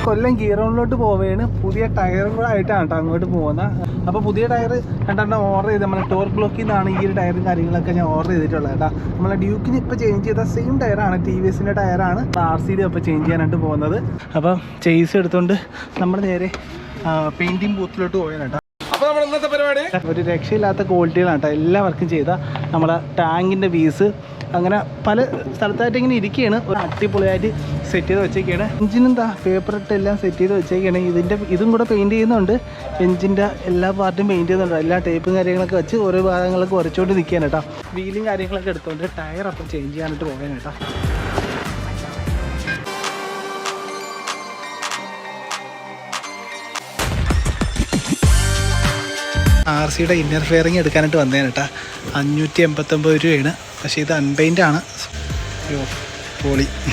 കൊല്ലം ഗീറോണിലോട്ട് പോവുകയാണ്. പുതിയ ടയറുകളായിട്ടാണ് കേട്ടോ അങ്ങോട്ട് പോകുന്നത്. അപ്പോൾ പുതിയ ടയർ രണ്ടെണ്ണം ഓർഡർ ചെയ്ത് നമ്മളെ ടോർക്ക് ബ്ലോക്കിൽ നിന്നാണ് ഈ ഒരു ടയറും കാര്യങ്ങളൊക്കെ ഞാൻ ഓർഡർ ചെയ്തിട്ടുള്ളത് കേട്ടോ. നമ്മളെ ഡ്യൂക്കിന് ഇപ്പോൾ ചേഞ്ച് ചെയ്ത സെയിം ടയറാണ്, TVS ടയറാണ്. RCD ഇപ്പോൾ ചേഞ്ച് ചെയ്യാനായിട്ട് പോകുന്നത്. അപ്പം ചേസ് എടുത്തുകൊണ്ട് നമ്മൾ നേരെ പെയിൻറ്റിങ് ബൂത്തിലോട്ട് പോയാണ് കേട്ടോ. അപ്പോൾ നമ്മൾ ഇന്നത്തെ പരിപാടി ഒരു രക്ഷയില്ലാത്ത ക്വാളിറ്റികളാണ് കേട്ടോ എല്ലാ വർക്കും ചെയ്ത നമ്മളെ ടാങ്കിൻ്റെ പീസ് അങ്ങനെ പല സ്ഥലത്തായിട്ട് ഇങ്ങനെ ഇരിക്കുകയാണ്. ഒരു അടിപൊളിയായിട്ട് സെറ്റ് ചെയ്ത് വെച്ചേക്കാണ്. എഞ്ചിനും പേപ്പർ ഇട്ട് എല്ലാം സെറ്റ് ചെയ്ത് വെച്ചേക്കാണ്. ഇതും കൂടെ പെയിൻറ്റ് ചെയ്യുന്നുണ്ട്. എഞ്ചിൻ്റെ എല്ലാ പാർട്ടും പെയിൻറ്റ് ചെയ്യുന്നുണ്ട്. എല്ലാ ടേപ്പും കാര്യങ്ങളൊക്കെ വെച്ച് ഓരോ ഭാഗങ്ങളൊക്കെ ഉരച്ചുകൊണ്ട് നിൽക്കുകയാണ് കേട്ടോ. വീലും കാര്യങ്ങളൊക്കെ എടുത്തുകൊണ്ട് ടയർ അപ്പം ചേഞ്ച് ചെയ്യാനായിട്ട് പോകാൻ കേട്ടോ. RCയുടെ ഇന്നർ ഫെയറിങ് എടുക്കാനായിട്ട് വന്നതാണ് കേട്ടോ. 589 രൂപയാണ്. പക്ഷേ ഇത് അൺപെയിൻ്റ് ആണ്. അയ്യോ പൊളി.